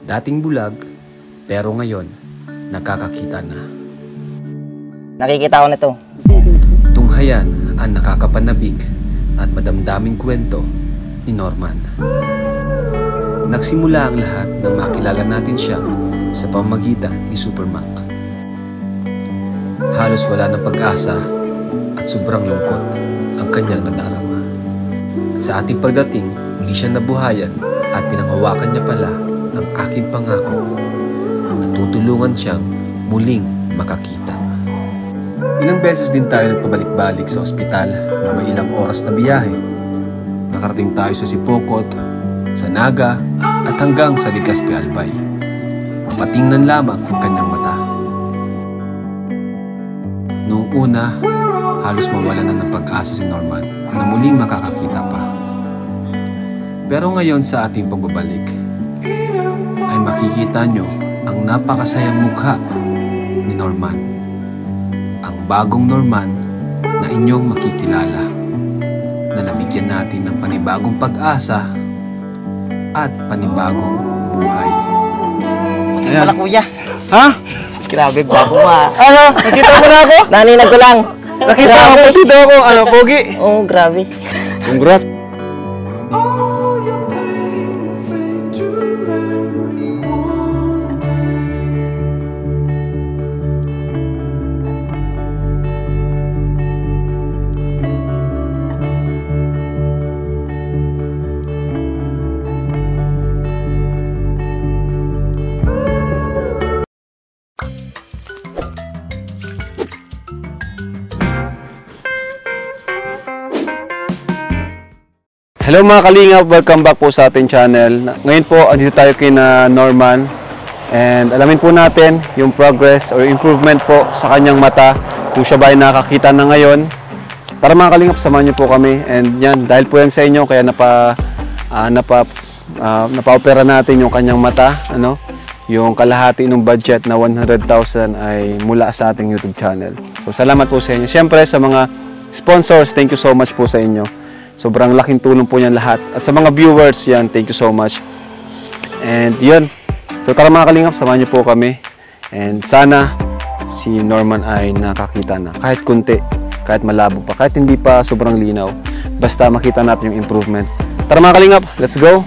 Dating bulag, pero ngayon, nakakakita na. Nakikita ko na to. Tunghayan ang nakakapanabik at madamdaming kwento ni Norman. Nagsimula ang lahat nang makilala natin siya sa pamamagitan ni Supermac. Halos wala ng pag-asa at sobrang lungkot ang kanyang nadarama. At sa ating pagdating, muli siya nabuhayan at pinanghawakan niya pala ang aking pangako na tutulungan siyang muling makakita. Ilang beses din tayo nagpabalik-balik sa ospital na may ilang oras na biyahe. Nakarating tayo sa Sipokot, sa Naga at hanggang sa Legazpi Albay. Mapatingnan lamang ang kanyang mata. Noong una, halos mawala na ng pag-asa si Norman na muling makakakita pa. Pero ngayon sa ating pagbabalik, ay makikita nyo ang napakasayang mukha ni Norman. Ang bagong Norman na inyong makikilala, na nabigyan natin ng panibagong pag-asa at panibagong buhay. Ayan. Wala kuya. Ha? Grabe, bago mo ah. Ano? Nakita mo na ako? Naninag ko lang. Nakita ako. Ano, pogi? Oo, grabe. Congrats. Hello mga kalingap, welcome back po sa ating channel. Ngayon po, andito tayo kay Norman. And alamin po natin yung progress or improvement po sa kanyang mata. Kung siya ba ay nakakita na ngayon. Para mga kalingap, samahan niyo po kami. And yan, dahil po yan sa inyo, kaya napa-opera natin yung kanyang mata. Ano? Yung kalahati ng budget na 100,000 ay mula sa ating YouTube channel. So salamat po sa inyo. Siyempre sa mga sponsors, thank you so much po sa inyo. Sobrang laking tulong po niyan lahat. At sa mga viewers, yan, thank you so much. And yun. So tara mga kalingap, samahan niyo po kami. And sana si Norman ay nakakita na. Kahit kunti, kahit malabo pa, kahit hindi pa sobrang linaw. Basta makita natin yung improvement. Tara mga kalingap, let's go!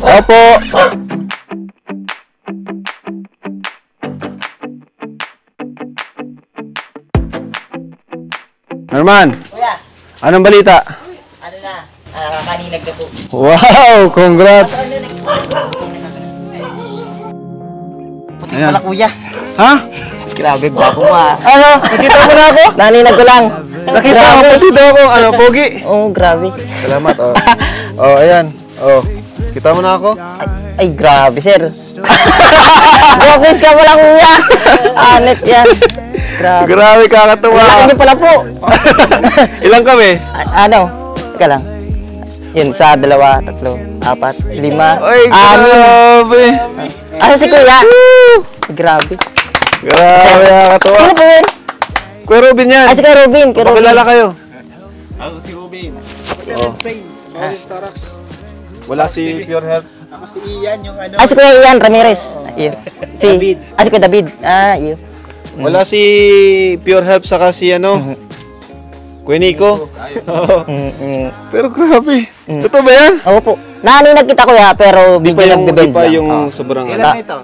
Opo. Norman. Kuya. Anong balita? Ano na? Kaninag na po. Wow, congrats. Puti pala kuya. Ha? Grabe, bago mo ah. Ano? Nakita mo na ako? Naninag ko lang. Nakita ako. Ano, pogi? Oo, grabe. Salamat. Oh, ayan. Oh. Kita mo na ako? Ay, grabe sir. Gokis ka pala kuya. Anet yan. Grabe. Grabe, kakatuwa. Laki niyo pala po. Ilang kami? Ano? Teka lang. Yun, sa 2, 3, 4, 5, 6. Ay, grabe. Asa si kuya? Grabe. Grabe, kakatuwa. Sino po yun? Kuya Robin yan. Ah, si Kuya Robin. Pakilala kayo. Ako si Robin. Ako si Oh. Sing. Ako si Starax. Wala si Pure Health. Ako si Ian, yung ano. Ah, si Kuya Ian Ramirez. Yun. Si David. Ah, si Kuya David. Ah, yun. Wala si Pure Health saka si ano? Kuya Nico. Pero grabe. Totoo ba yan? Oo po. Naninag kita kuya, pero Di pa medyo yung, nagbe-bend di pa lang. yung Oo. sobrang Ilan na ito?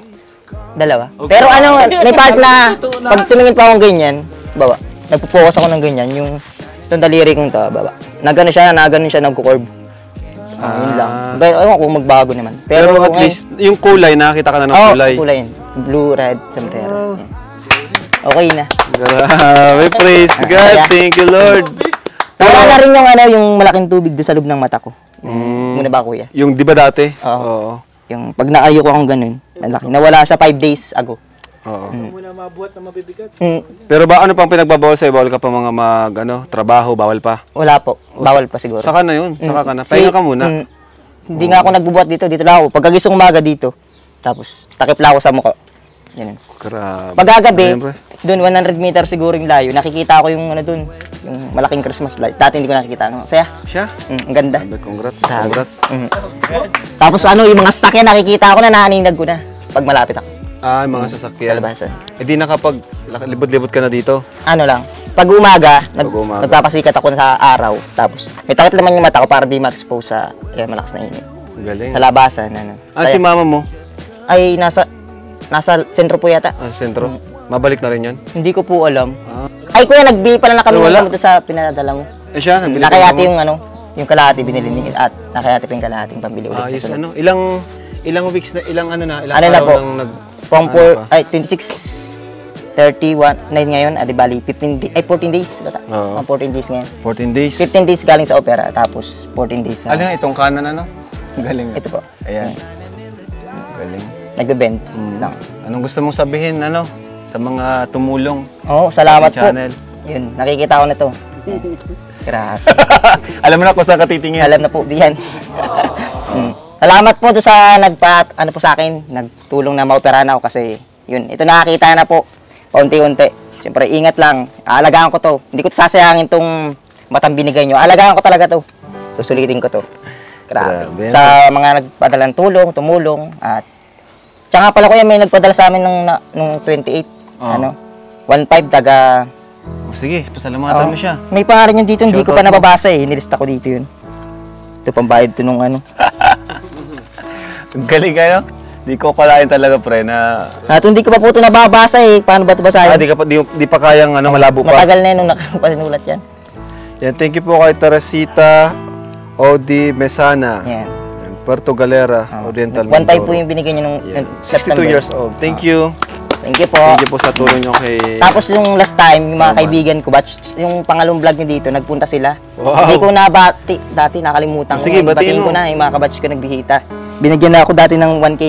2. Pero ano, may part na pag tumingin pa akong ganyan, baba. Nagpo-focus ako ng ganyan, yung itong daliri kong to, baba. Nagano siya, nagko-curve. Yun lang. Pero ewan ko magbago naman. Pero at least, yung kulay, nakakita ka na ng kulay. Oo, kulay yun. Blue, red, sombrero. Yan. Okay na. Grabe, praise God. Thank you, Lord. Wala na rin yung ano, yung malaking tubig doon sa loob ng mata ko. Muna ba kuya? Yung di ba dati? Oo. Yung pag naayo ko akong ganun, malaki. Nawala sa 5 days ago. Oo. Muna mabuhat na mabibigat. Pero ba ano pang pinagbabawal sa'yo? Bawal ka pa mga trabaho? Bawal pa? Wala po. Bawal pa siguro. Saka na yun. Saka ka na. Pahinga ka muna. Hindi nga ako nagbubuhat dito. Dito lang ako. Pagkagising umaga dito. Tapos, takip lang ako sa mukha. Yan. Grabe. Pagkagabi, Siyempre. doon 100 meter siguro yung layo, nakikita ko yung ano doon, yung malaking Christmas light. Dati hindi ko nakikita. Ano? Saya. Siya? Ang ganda. Grabe, congrats. Sabi. Congrats. Tapos ano, yung mga sasakyan nakikita ko na naaninag ko na pag malapit ako Ah, yung mga sa sasakyan. labasan. Eh di nakapag libot-libot ka na dito. Ano lang, pag umaga, Pag umaga. nagpapasikat ako sa araw. Tapos may takip naman yung mata ko para di ma-expose sa malakas na init. Galing. Sa labasan, ano. Ah, Saya. si mama mo? Ay, nasa sentro po yata. Ah, sa sentro? Mabalik na rin yan? Hindi ko po alam. Ah. Ay, kuya, nagbili pala na kami Ay, wala. ng gamot sa pinadala mo. Eh siya, nagbili Nakayati ka yung ano, yung kalahati binili ni at nakayati pa yung kalahating pambili ulit. Ah, yes, Kasunod. ano? Ilang weeks na, ilang ano na, ilang Ano na araw po? nang nag... From ano pa? 26, 31, 9 ngayon, di bali, 14 days. Oo. 14 days ngayon. 14 days. 15 days galing sa opera, tapos 14 days sa... Ano nga, itong kanan ano? Galing. Ito po. Ayan. Galing. Nagbe-bend lang. Anong gusto mong sabihin, ano? Sa mga tumulong? Oo, salamat po. Channel. Yun, nakikita ko na to. Grabe. Alam mo na kung saan ka titingin. Alam na po, diyan. Salamat po doon sa ano po sa akin, nagtulong na maoperahan ako kasi yun, ito nakakita na po, paunti-unti. Siyempre, ingat lang, aalagaan ko to. Hindi ko sasayangin tong matang binigay nyo. Aalagaan ko talaga to. Susulitin ko to. Grabe. Grabe. Sa mga nagpadalang tulong, tumulong, at tsaka pala kuya, may nagpadala sa amin nung 28, Oh. ano, 1.5 taga... Oh, sige, pasalamatan mo siya. May pangalan yun dito, hindi ko Shoutout pa mo. nababasa eh. Nilista ko dito yun. Ito pambayad to nung ano. Galing kayo. Di ko kalain talaga, pre, na... At hindi ko pa po ito nababasa eh. Paano ba ito basahin? di pa kayang ano, malabo pa. Matagal na yun nung nakapasinulat yan. Yan, thank you po kay Teresita Odi Mesana. Yan. Yan, Puerto Galera, Oriental 1.5 po yung binigay niyo nung Yan. September. 62 years old. Thank you. Thank you po. Thank you po sa tulong nyo kay... Tapos yung last time, yung mga kaibigan ko, batch, yung pangalawang vlog nyo dito, nagpunta sila. Wow. Hindi ko nabati, dati nakalimutan ko. Sige, Ngayon, batiin batiin ko mo. na, yung mga kabatch ko nagbihita. Binigyan na ako dati ng 1K.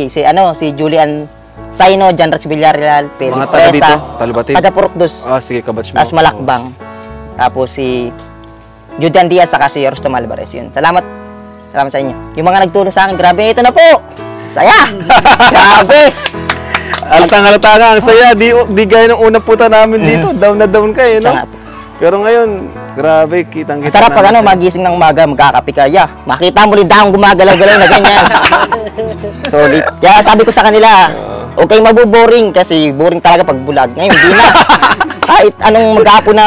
Si Julian Saino, John Rex Villarreal, Peri Mga taga dito, Presa, Talubatid. taga Purukdos, Ah, sige, kabatch mo. tapos Malakbang. Tapos si Julian Diaz, saka si Rostom Alvarez. Yun. Salamat sa inyo. Yung mga nagtulong sa akin, grabe, ito na po! Saya! Grabe! Halata nga, ang saya. Di gaya ng unang puta namin dito. Down na down kayo, no? Tsaka po. Pero ngayon, grabe, kitang-kita Sarap pag namin. magising ng umaga, magkakape ka. Yeah, makita mo rin akong gumagalaw-galaw na ganyan. Solid. Kaya sabi ko sa kanila, huwag kayong mabuboring kasi boring talaga pag bulag. Ngayon, di na. Kahit anong maghapo na...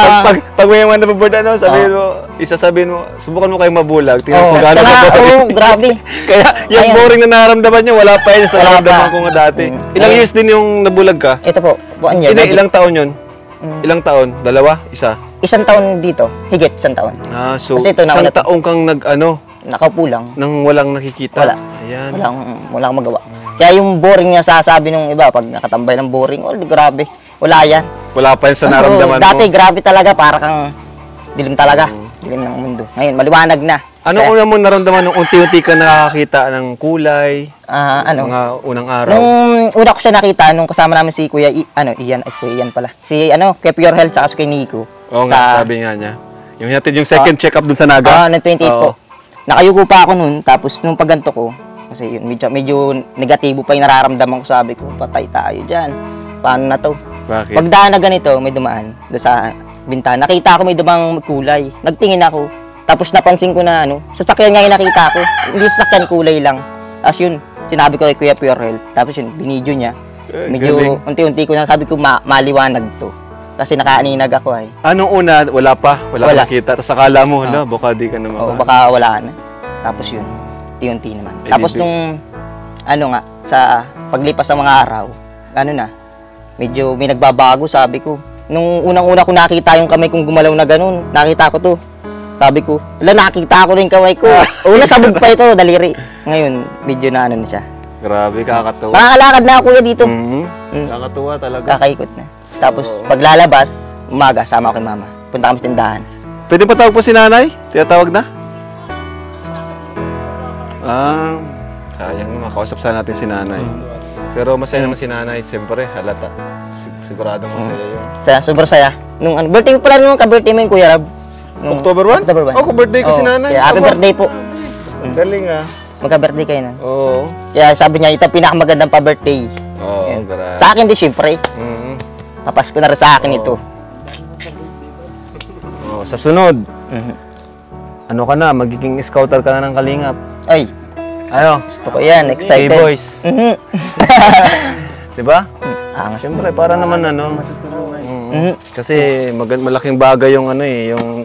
Pag may mga nababoard, ano, sabihin mo, subukan mo kayong mabulag. Tingnan Oo, kung gaano tsaka, ka boring. grabe. Kaya yung Ayun. boring na nararamdaman niya, wala pa yun sa Wala nararamdaman pa. ko nga dati. Ilang Ayun. years din yung nabulag ka? Ito po, 1 year. Ilang taon yun? Ilang taon? Dalawa? Isa? Isang taon dito, higit isang taon. Ah, so Kasi ito, isang nawala- taong kang Nakaupo lang. nang walang nakikita. Wala. Ayan. Wala akong magawa. Kaya yung boring niya sasabi nung iba, pag nakatambay ng boring, grabe. Wala yan. Wala pa yun sa Oo, naramdaman dati, mo. grabe talaga, para kang dilim talaga. Dilim ng mundo. Ngayon, maliwanag na. Ano una mo naramdaman nung unti-unti ka nakakita ng kulay, Ano? mga unang araw? Nung una ko siya nakita, nung kasama namin si Kuya, Kuya Ian pala. Si, Kuya Pure Health, saka si Kuya Nico. Oo nga, sabi nga niya. Yung natin yung second check-up dun sa Naga. Ng 28 po. Oo. Nakayuko pa ako nun, tapos nung pagganto ko, kasi yun, medyo negatibo pa yung nararamdaman ko, sabi ko, patay tayo dyan. Paano na to? Bakit? Pagdaan na ganito, may dumaan doon sa bintana. Nakita ko may dumang kulay. Nagtingin ako. Tapos napansin ko na sasakyan nga yung nakita ko. Hindi sasakyan, kulay lang. Tapos yun, sinabi ko kay Kuya Pure Health. Tapos yun, binidyo niya. Medyo galing. unti-unti ko na sabi ko maliwanag to. Kasi nakaaninag ako ay. Anong una, wala pa Wala. nakita. Tapos akala mo, hala, baka di ka na O maka... baka wala na. Tapos yun, unti-unti naman. Eh, Tapos bibig. nung, sa paglipas ng mga araw, medyo may nagbabago, sabi ko. Nung unang-una ko nakita yung kamay kong gumalaw na ganun, nakita ko to. Sabi ko, nakita ko rin kamay ko. Una sabog pa ito, daliri. Ngayon, medyo na na siya. Grabe, kakatuwa. Nakakalakad na ako kuya dito. Kakatuwa talaga. Kakaikot na. Tapos, paglalabas, umaga, sama ako kay mama. Punta kami sa tindahan. Pwede pa tawag po si nanay? Tinatawag na? Sayang naman. Kausap sana natin si nanay. Pero masaya naman si nanay. Siyempre, halata. Siguradong masaya yun. Sobrang saya. Nung birthday ko pala nung ka-birthday mo yung Kuya Rab. Nung October 1? October 1. Oh, birthday ko si nanay. Kaya happy Aba. birthday po. Ang galing ah. Magka-birthday kayo nun. Oo. Kaya sabi niya, ito ang pinakamagandang pa-birthday. Oo, Yan. grabe. Sa akin din, syempre. Mhm. Papasko na rin sa akin ito. Oo, sa sunod, Mhm. ano ka na, magiging scouter ka na ng Kalingap. Ay, Ayo, gusto ko yan. Excited. K-Boys. Mhm. Diba? Angas. Siyempre, para naman ano. Mhm. Kasi malaking bagay yung ano eh, yung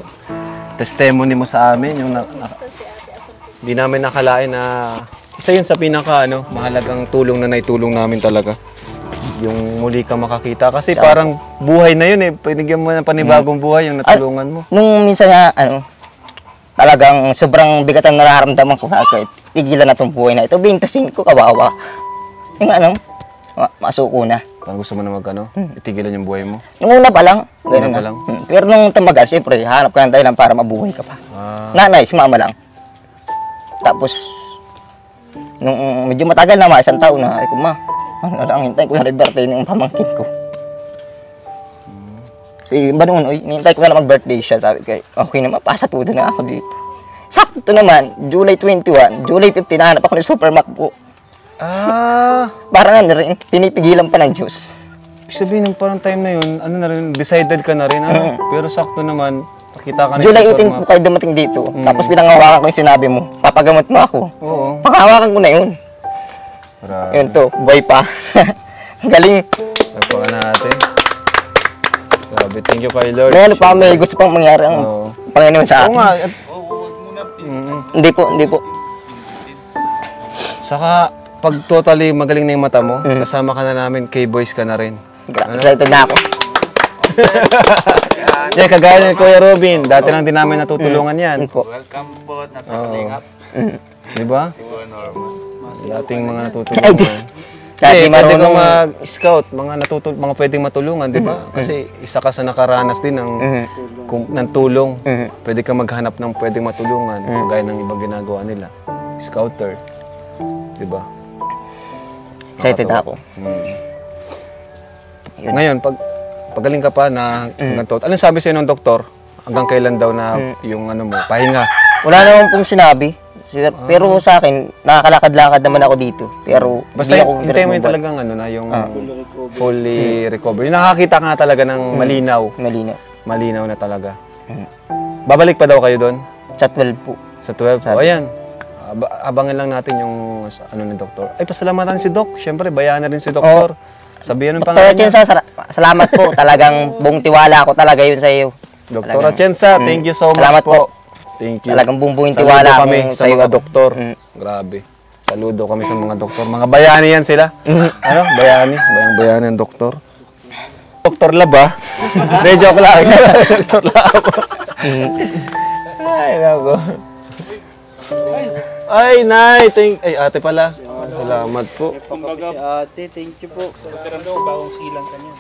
testimony mo sa amin, yung di namin nakalain na isa yun sa pinaka ano, mahalagang tulong na naitulong namin talaga. Yung muli ka makakita kasi parang buhay na yun eh, pinigyan mo ng panibagong buhay yung natulungan mo. Nung minsan nga, talagang sobrang bigat ang nararamdaman ko. Kahit tigilan na itong buhay na ito. 25 kawawa. Yung masuko na. Parang gusto mo na itigilan yung buhay mo. Nung una pa lang, gano'n Una pa na. lang? Pero nung tumagal, siyempre, hanap ka ng dahilan para mabuhay ka pa. Nanay, si mama lang. Tapos, nung medyo matagal na, isang taon na, ay ko, ma, ano lang, hintay ko na birthday ng pamangkin ko. Si Banunoy, hintay ko na lang mag-birthday siya. Sabi ko, okay naman, pasatudo na ako dito. Sakto naman, July 21, July 15, nahanap ako ng Supermac po. Parang rin, pinipigilan pa ng Diyos. Ibig sabihin, nung parang time na yun, ano na rin, decided ka na rin, ano? Pero sakto naman, nakita ka na July yung 18 po kayo dumating dito. Tapos pinangawakan ko yung sinabi mo, papagamot mo ako. Oo. Panghawakan ko na yun. Grabe. Yun to, boy pa. Galing. Napaka natin. Grabe, thank you kay Lord. May ano pa, may gusto pang mangyari ang Oo. Panginoon sa Oo akin. nga. Hindi po. Saka, pag totally magaling na yung mata mo, kasama ka na namin, K-Boys ka na rin. Excited na ako. Yeah, kagaya ni Kuya Robin, dati lang din namin natutulungan yan. Welcome po na sa Kalingap. Di ba? Dating mga natutulungan. Dati Pwede ka marunong. mag-scout, mga pwedeng matulungan, di ba? Kasi isa ka sa nakaranas din ng tulong. Pwede ka maghanap ng pwedeng matulungan, gaya ng ibang ginagawa nila. Scouter. Di ba? Excited ako. Ngayon, pagaling ka pa na ganito, anong sabi sa'yo ng doktor? Hanggang kailan daw na yung ano mo, pahinga? Wala naman pong sinabi. Pero sa akin, nakakalakad-lakad naman ako dito. Pero Basta hindi ako hintay mo yung talagang ano na, yung fully recovery. Nakakita ka nga talaga ng malinaw. malinaw. Malinaw na talaga. Babalik pa daw kayo doon? Sa 12 po. Sa 12? O, ayan. Abangan lang natin yung ano ni doktor. Ay, pasalamatan si Doc. Siyempre, bayanan rin si doktor. Sabihan ng Dr. pangalan niya. Atienza, salamat po. Talagang buong tiwala ko talaga yun sa iyo. Dr. Atienza, thank you so much Salamat po. Thank you. Talagang buong Saludo tiwala kami ko sa sa iyo. mga doktor. Grabe. Saludo kami sa mga doktor. Mga bayani yan sila. Ano? Bayani. Bayani ng doktor. Doktor Lab, ah. Hindi, joke lang. Doktor Lab. Ay, nako. Ay, Nay. Ay, ate pala. Salamat po. Si ate, thank you po. Pero daw, bawang silang kanya.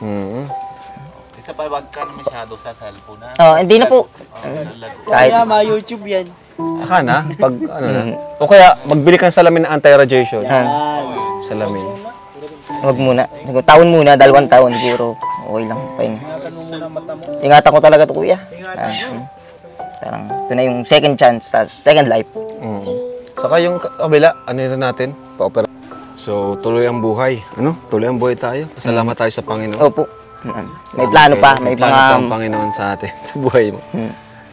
Isa pa, wag ka masyado sa cellphone ha. Oh, hindi na po. Kahit Kaya ma-YouTube yan. Saka na, pag ano na. O kaya, magbili kang salamin na anti-radiation. Salamin. wag muna. Taon muna, 2 taon siguro. Okay lang. Pahinga. Ingatan ko talaga to, kuya. Parang ito na yung second chance, second life. Saka yung kabila, ano yun natin? Pa-opera. So, tuloy ang buhay. Ano? Tuloy ang buhay tayo. Pasalamat tayo sa Panginoon. Opo. May plano pa, may plano pa ang mga Panginoon sa atin, sa buhay mo.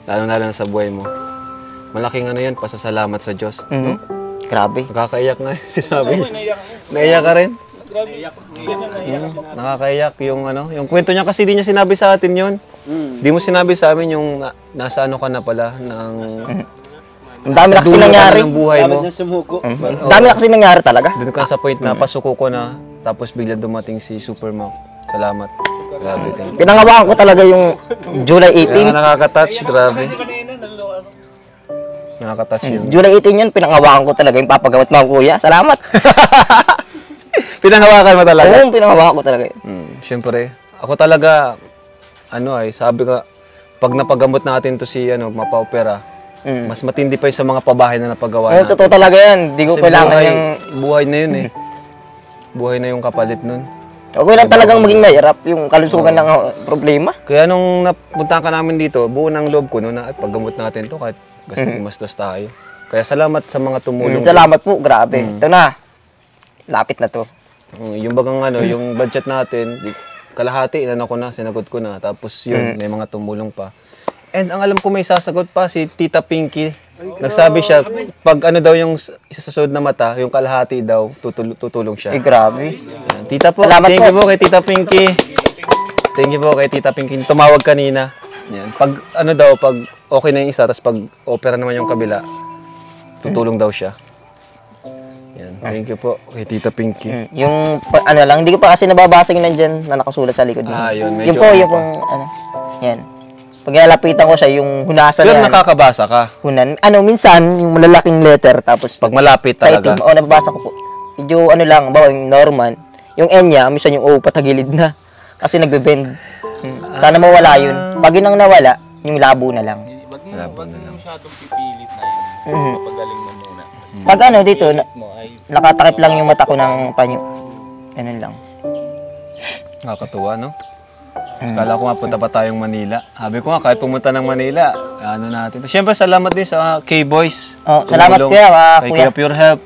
Lalo na sa buhay mo. Malaking ano yan, pasasalamat sa Diyos. No? Grabe. Nakakaiyak nga yung sinabi. Naiyak ka rin? Nakakaiyak yung ano, yung kwento niya kasi di niya sinabi sa atin yun. Di mo sinabi sa amin yung nasa ano ka na pala, ng Ang dami na kasi nangyari. ng buhay mo. Dapat na sumuko. Ang dami na kasi nangyari talaga. Doon ka sa point na pasuko ko na, tapos bigla dumating si Supermac. Salamat. Grabe, thank you. Pinangawakan ko talaga yung July Kaya 18. nakaka-touch, grabe. Nakaka-touch yun. July 18 yun, pinangawakan ko talaga yung papagamot mo, kuya. Salamat. Pinangawakan mo talaga? Oo, pinangawakan ko talaga yun. Siyempre, ako talaga, ano ay, sabi ka, pag napagamot natin to si, mapa-opera, mas matindi pa yung sa mga pabahay na napagawa Ayun, natin. totoo talaga yan. Di ko Kasi kailangan buhay, yung... buhay na yun eh. Buhay na yung kapalit nun. Okay lang talagang maging mahirap. Yung kalusugan lang ang problema. Kaya nung napunta ka namin dito, buo ng loob ko no, na ay, paggamot natin to kahit gumastos tayo. Kaya salamat sa mga tumulong. Salamat po, grabe. Ito na. Lapit na to. Yung bagang yung budget natin, kalahati, inano ko na, sinagot ko na. Tapos yun, may mga tumulong pa. And ang alam ko may sasagot pa, si Tita Pinky. Nagsabi siya, pag daw yung isa sa sunod na mata, yung kalahati daw, tutulong siya. Grabe. Yan. Tita po, Salamat thank po. you po kay Tita Pinky. Thank you po kay Tita Pinky. Tumawag kanina. Yan. Pag pag okay na yung isa, tapos pag opera naman yung kabila, tutulong daw siya. Yan. Thank you po kay Tita Pinky. Yung, lang, hindi ko pa kasi nababasa yung nandyan na nakasulat sa likod niya. Yun, medyo Yun po, yung yan. Pag nalapitan ko siya, yung hunasan Pero na yan. nakakabasa ka. Hunan. Minsan, yung malalaking letter, tapos Pag malapit sa talaga. itim, nababasa ko po. Medyo lang, bawa yung Norman, yung N niya, minsan yung O patagilid na. Kasi nagbe-bend. Sana mawala yun. Pag yun ang nawala, yung labo na lang. Wag mo masyadong pipilit na yun. Papagaling mo muna. Pag dito, Mo ay nakatakip lang yung mata ko ng panyo. Ganun lang. Nakakatuwa, no? Kala ko nga punta pa tayong Manila. Sabi ko nga, kahit pumunta ng Manila, natin. Siyempre, salamat din sa K-Boys. Salamat Tumulong kuya, kay kuya. Kuya Pure Help,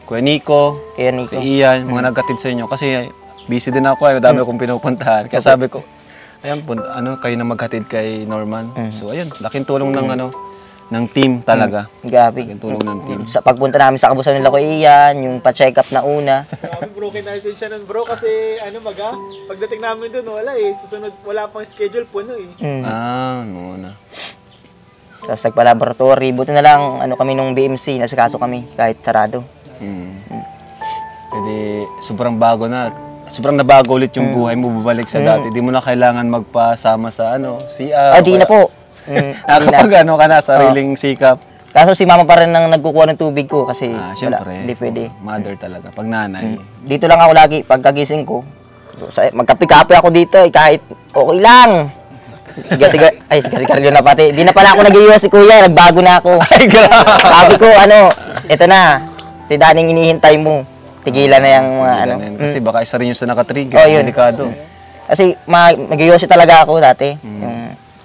Kuya Nico, Kaya Nico. kay Ian, mga nagkatid sa inyo. Kasi busy din ako, madami akong pinupuntahan. Kaya sabi ko, ayan, kayo na maghatid kay Norman. So, ayun, laking tulong ng team talaga. Gabi. Laking tulong ng team. Sa pagpunta namin sa kabusan nila ko Ian, yung pa-check up na una. Grabe, broken hearted siya nun bro kasi pagdating namin dun wala susunod wala pang schedule puno No na. Tapos nagpa-laboratory. Buti na lang, kami nung BMC, nasikaso kami kahit sarado. Kasi sobrang bago na. Sobrang nabago ulit yung buhay mo, bubalik sa dati. Di mo na kailangan magpasama sa CR. Di na po. Kapag ka na, sariling sikap. Kaso si mama pa rin ang nagkukuha ng tubig ko kasi Siyempre. hindi pwede. Mother talaga. Pag nanay. Dito lang ako lagi, pagkagising ko. Magkape-kape ako dito, kahit okay lang. Siga-sigarilyo na pati. Di na pala ako nag-iwas si kuya, nagbago na ako. Ay, grabe. Sabi ko, ito na, tidaning inihintay mo. Tigilan na yung mga Kasi baka isa rin yung sa nakatrigger. Yun. Delikado. Kasi nag-iwas talaga ako dati.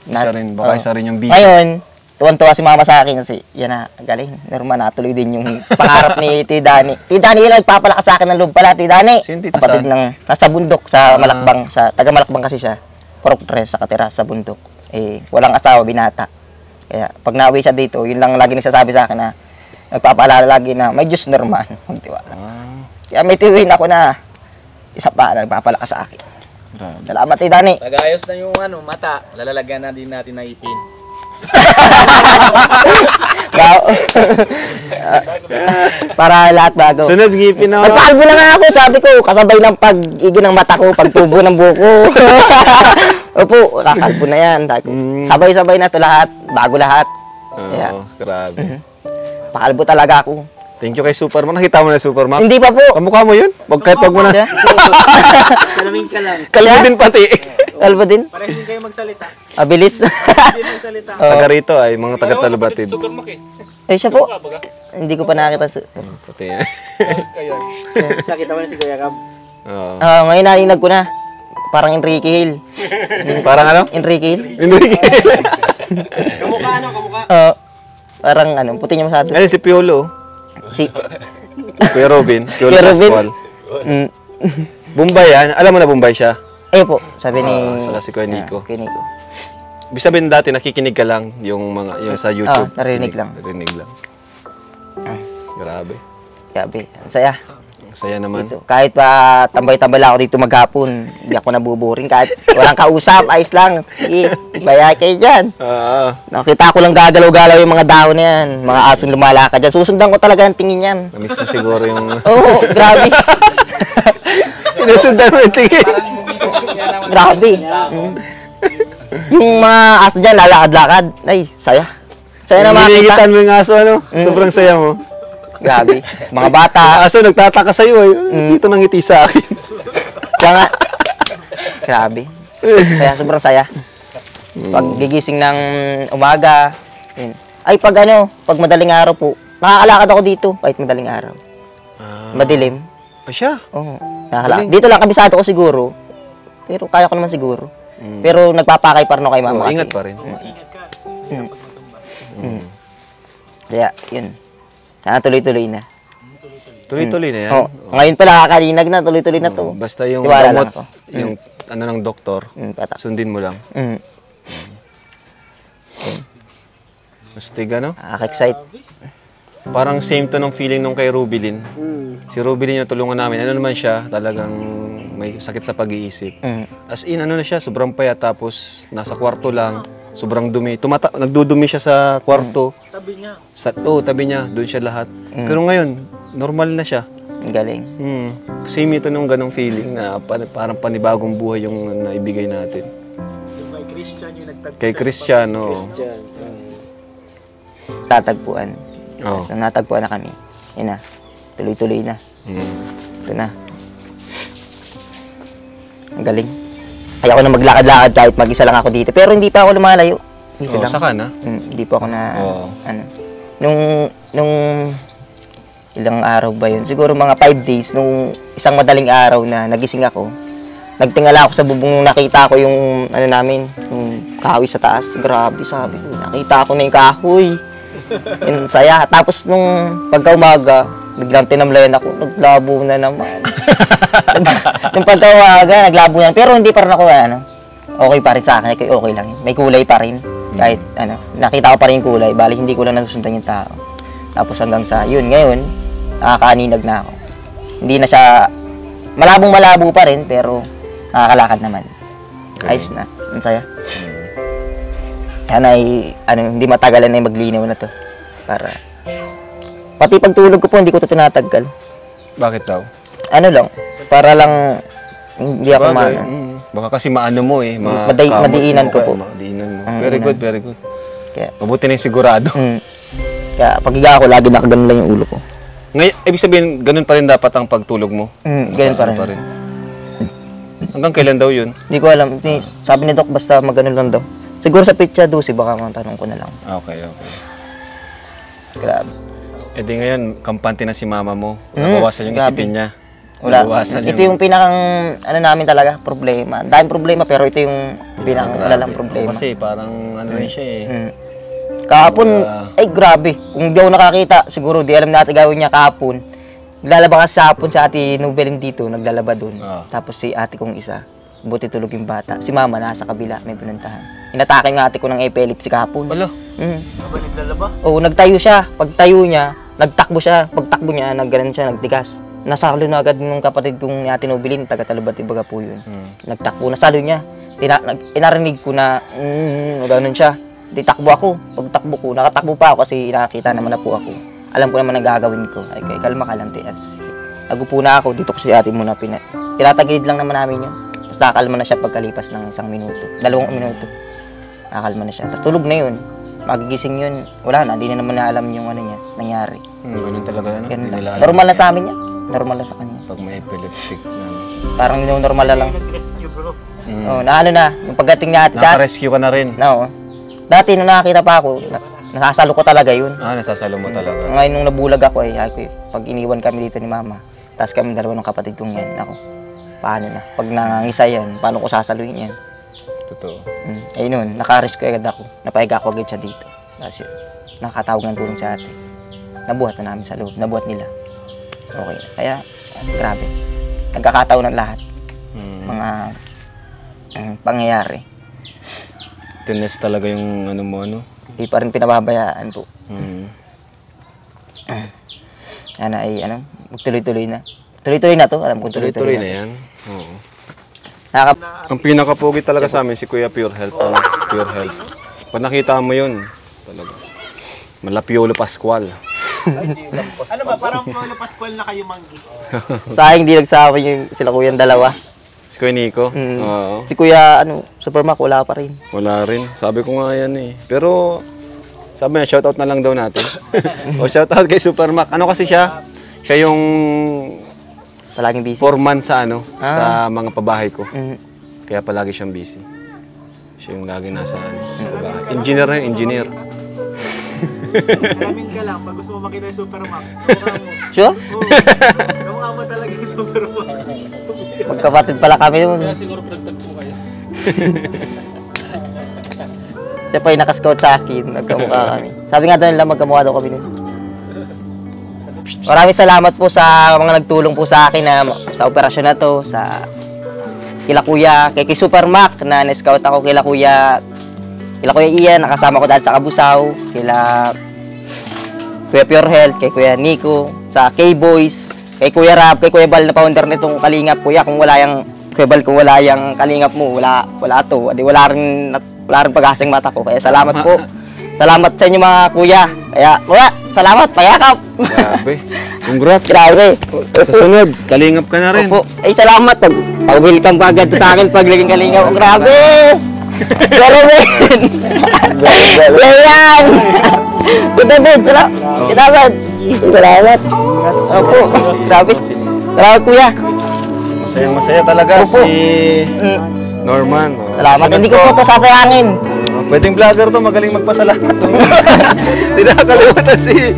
Baka isa rin yung busy. Ngayon, tuwan-tuwa si mama sa akin kasi yan na, galing. Normal, natuloy din yung pangarap ni T. Dani. T. Dani yun, nagpapalakas sa akin ng loob pala, T. Dani. Sino Tita Kapatid saan? nasa bundok, sa Malakbang, taga Malakbang kasi siya. Porok-tres sa katira sa bundok. Walang asawa, binata. Kaya, pag nauwi siya dito, yun lang lagi nagsasabi sa akin na, nagpapaalala lagi na, may Diyos Norman, magtiwala. Kaya may tiwin ako na, isa pa, nagpapalakas sa akin. Salamat, T. Dani. Tagayos na yung mata, lalalagyan na din natin na ipin. Para lahat bago. Sunod, ngipin na. Nagpakalbo na nga ako, sabi ko, kasabay ng pag-igi ng mata ko, pagtubo ng buko. Opo, kakalbo na yan. Sabay-sabay na to lahat, bago lahat. Oo, grabe. Pakalbo talaga ako. Thank you kay Superman. Nakita mo na Superman? Hindi pa po. Kamukha mo yun? Wag mo na. salamin ka lang Kalbo din pati. Kalbo din? para hindi kayo magsalita Abilis. hindi magsalita Taga rito ay mga taga-Talubatid. Siya po. Hindi ko pa nakita. Pati yan. sakita mo na si Kuya Cam Oo. Ngayon naninag ko na. Parang Enrique Hill. Parang ano? Enrique Hill? Enrique. kamukha Parang puti niya masyado. Ayun si Piolo. Si Kuya Robin. Piolo Kuya Robin. Pascual. Bombay yan. Alam mo na Bombay siya. po, sabi ni... Saka si Kuya Nico. Kuya Nico. Ibig sabihin dati nakikinig ka lang yung sa YouTube. narinig lang. Narinig lang. Grabe. Gabi, ang saya. Ang saya naman. Dito. Kahit pa tambay-tambay lang ako dito maghapon, hindi ako nabuboring. Kahit walang kausap, ayos lang. Sige, baya kayo dyan. Nakita ko lang gagalaw-galaw yung mga dahon na yan. Mga asong lumalakad dyan. Susundan ko talaga ang tingin yan. Namiss mo siguro yung... Oo, grabe. Sinusundan mo yung tingin. Grabe. Yung mga aso dyan, lalakad-lakad. Ay, saya. Saya na makita. Hinihigitan mo yung aso, Sobrang saya mo. Grabe. Mga bata. Aso, nagtataka sa'yo, Dito nang ngiti sa akin. Siya nga. Grabe. Saya, sobrang saya. Pag gigising ng umaga, yun. Ay, pag madaling araw po, nakakalakad ako dito, kahit madaling araw. Madilim. Siya? Oo. Dito lang kabisado ko siguro. Pero kaya ko naman siguro. Pero nagpapakay pa rin ako kay mama kasi. Ingat pa rin. Kaya, yun. Sana tuloy-tuloy na. Tuloy-tuloy na yan. Oh, ngayon pa nakakalinag na, tuloy-tuloy na to. Basta yung Tiwala lang gamot, ako. yung ano ng doktor, Patak. sundin mo lang. Astig ano? Nakaka-excite. Parang same to ng feeling nung kay Rubilin. Si Rubilin yung tulungan namin. Ano naman siya, talagang may sakit sa pag-iisip. As in, ano na siya, sobrang payat. Tapos, nasa kwarto lang, sobrang dumi. Nagdudumi siya sa kwarto. Tabi niya. Tabi niya, doon siya lahat. Pero ngayon, normal na siya. Ang galing. Same ito nung ganong feeling na parang panibagong buhay yung naibigay natin. Yung kay Christian, yung nagtagpo Kay Christian, oo. Tatagpuan. Oo. So, natagpuan na kami. Yun na. Tuloy-tuloy na. Ito na. Ang galing. Kaya ako na maglakad-lakad kahit mag-isa lang ako dito. Pero hindi pa ako lumalayo. Dito lang. Saka na? Hindi pa ako na, Oo. ano. Nung ilang araw ba yun? Siguro mga 5 days. Nung isang madaling araw na nagising ako, nagtingala ako sa bubong, nakita ko yung, ano namin, yung kahoy sa taas. Grabe, sabi ko. Nakita ko na yung kahoy. Yung saya. Tapos nung pagka-umaga, biglang tinamlayan ako, naglabo na naman. Yung pagka-umaga, naglabo na. Pero hindi pa rin ako, ano, okay pa rin sa akin. Okay lang. May kulay pa rin. Kahit, ano, nakita ko pa rin yung kulay. Bali, hindi ko lang nasusundan yung tao. Tapos hanggang sa, yun, ngayon, nakakaaninag na ako. Hindi na siya, malabong-malabo pa rin, pero nakakalakad naman. Ayos na. Ang saya. Sana ay, ano, hindi matagalan na yung maglinaw na to. Para, pati pagtulog ko po, hindi ko to tinataggal. Bakit daw? Ano lang, para lang, hindi ako Bagay, maano. baka kasi maano mo eh. Madiinan ko po. Madiinan mo. Very good, very good. Kaya, Mabuti na yung sigurado. kaya pag higa ako, lagi nakaganon lang yung ulo ko. Ngayon, ibig sabihin, ganun pa rin dapat ang pagtulog mo? Ganun pa rin. Hanggang kailan daw yun? Hindi ko alam. Sabi ni Doc, basta maganon lang daw. Siguro sa pizza dosi, baka matanong ko na lang. Okay, okay. Grabe. E di ngayon, kampante na si mama mo. Nabawasan yung grabe. isipin niya. Wala. Nabawasan Ito yung pinakang, ano namin talaga, problema. Daming problema, pero ito yung pinakang lalang problema. Kasi parang ano rin siya eh. Kahapon, ay grabe. Kung di ako nakakita, siguro di alam natin gawin niya kahapon. Naglalaba kasi sa hapon si ate Nubelin dito, naglalaba doon. Tapos si ate kong isa, buti tulog yung bata. Si mama nasa kabila, may pinuntahan. Inatake ng ate ko ng epilepsy kahapon. Wala. Ba naglalaba? Oo, nagtayo siya. Pagtayo niya, nagtakbo siya. Pagtakbo niya, nagganon siya, nagtigas. Nasalo na agad nung kapatid kong ni ate Nobilin, taga-Talubat, Ibaga po yun. Nagtakbo, nasalo niya. Inarinig ko na, gano'n siya. Titakbo ako. Pagtakbo ko, nakatakbo pa ako kasi nakakita naman na po ako. Alam ko naman ang gagawin ko. Ay, kalma ka lang, Tias. Nagupo na ako, dito ko si ate muna. Pinatagilid lang naman namin yun. Tapos nakakalma na siya pagkalipas ng 1 minuto. 2 minuto. Nakakalma na siya. Tapos tulog na yun. Magigising yun. Wala na, di na naman na alam yung ano niya, nangyari. Ganun talaga yan. Ganun Hindi lang. nila alam. Normal na sa amin yan. Normal na sa kanya. Pag may epileptic na. Parang yung normal na lang. Nag-rescue bro. Oh, na ano na, yung pagdating natin sa... Naka-rescue ka na rin. No. Dati nung nakakita pa ako, nasasalo ko talaga yun. Nasasalo mo talaga. Ngayon nung nabulag ako pag iniwan kami dito ni mama, tapos kami dalawa ng kapatid kong yan, ako, paano na? Pag nangangisa yan, paano ko sasaluhin yan? Totoo. Ayun nun, naka-rescue agad ako. Napahiga ako agad siya dito. Kasi nakatawag ng tulong sa ate. Nabuhat na namin sa loob. Nabuhat nila. Okay. Kaya, grabe. Nagkakataon ng lahat. Mga pangyayari. Tines talaga yung ano mo, ano? Hindi pa rin pinababayaan po. Sana ay, magtuloy-tuloy na. Tuloy-tuloy na to. Alam ko Tuloy-tuloy tuloy-tuloy na na. yan. Oo. Nakaka- Ang pinakapogi talaga sa amin si Kuya Pure Health. Pure Health. Pag nakita mo yun, talaga. Malapiolo Pascual. Ano ba, parang Lolo Pascual na kayo, Manggi. Sayang di nagsama yung sila kuyang dalawa. Si Kuya Nico. Oo. Si Kuya, Supermac, wala pa rin. Wala rin. Sabi ko nga yan eh. Pero, sabi niya, shoutout na lang daw natin. O shoutout kay Supermac. Ano kasi siya? Siya yung Palaging busy. foreman sa sa mga pabahay ko. Mm. Kaya palagi siyang busy. Siya yung lagi nasa pabahay. Engineer na yun, engineer. Salamin ka lang, pag gusto mo makita yung Supermac. Kamukha mo. Sure? Oo. Kamukha mo talaga yung Supermac. Magkapatid pala kami nun. Kaya siguro pinagtagpo kayo. Siya pa yung nakascout sa akin. Nagkamukha kami. Sabi nga daw nila magkamukha daw kami nun. Maraming salamat po sa mga nagtulong po sa akin na sa operasyon na to, sa kila Kuya, kay Super Mac na na-scout ako, kila Kuya Ian, nakasama ko dahil sa Kabusaw, kila Kuya Pure Health, kay Kuya Nico, sa K-Boys, kay Kuya Rap, kay Kuya Bal na founder nitong Kalingap. Kuya, kung wala yung Kuya Bal, kung wala yung Kalingap mo, wala to. Adi wala rin pag-asang mata ko. Kaya salamat po. Salamat sa inyo mga kuya. Kaya, kuya, salamat, payakap. Grabe. Congrats. Grabe. Sa sunod, kalingap ka na rin. Opo. Ay, salamat. Pag-welcome pa agad sa akin pag naging Kalingap. Oh, grabe. Pero, men. Yan. Kita, Ben. Kita, Ben. Salamat. Opo. Grabe. Salamat, kuya. Masaya talaga Opo. si Norman. Oh. Salamat. Hindi ko po ito sasayangin. Pwedeng vlogger to, magaling magpasalamat. Hindi nakakalimutan si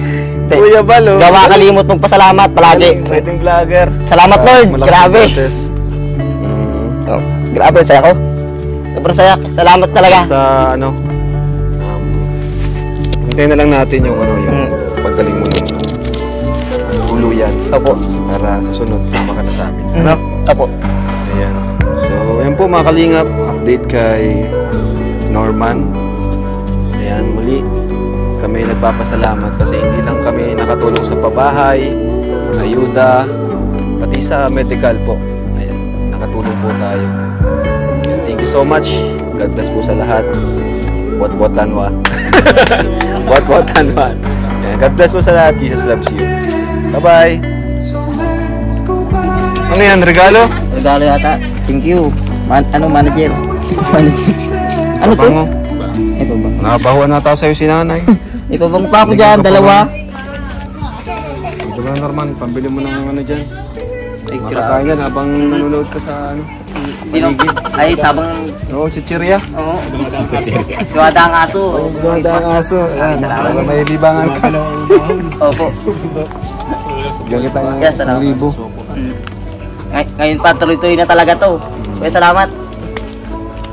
Kuya Bal. Hindi ako makakalimot magpasalamat palagi. Pwedeng vlogger. Salamat, Lord. Malaking Grabe. process. Oh, grabe, saya ko. Sobrang saya. Salamat talaga. Basta hintayin na lang natin yung yung paggaling mo ng tuluyan Opo. para sa sunod sama ka na sa amin. Opo. Ayan. So, ayan po mga kalingap, update kay Norman. Ayan, muli kami nagpapasalamat kasi hindi lang kami nakatulong sa pabahay, ayuda, pati sa medical po. Ayan, nakatulong po tayo. Ayan, thank you so much. God bless po sa lahat. Bot-botanwa. Bot-botanwa. Ayan, God bless po sa lahat. Jesus loves you. Bye-bye. Ano yan, regalo? Regalo yata. Thank you. Manager. Ano to? Bango. Ito ba? Nakabahuan nata sa'yo si nanay. Ipabang pa ako dyan, dalawa. Ito ba Norman, pambili mo ng dyan. Makakain yan habang nanonood ka sa paligid. Ay, sabang... Oo, chichirya. Oo. Gawada ang aso. Ganda ang aso. Ayan, salamat. para may libangan ka. Opo. Bigyan kita ng Yes, salamat. 1,000. Ngayon pa, tuloy-tuloy na talaga to. Kaya salamat.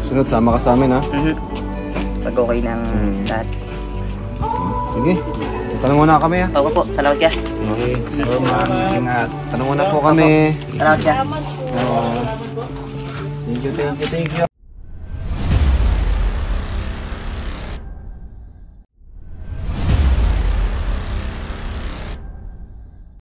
Sunod, sama ka sa amin ha. Pag okay ng lahat. Sige, tanong muna kami ha. Opo po, salamat kaya. Okay, Norman, ingat. Tanong muna po kami. Salamat kaya. Thank you.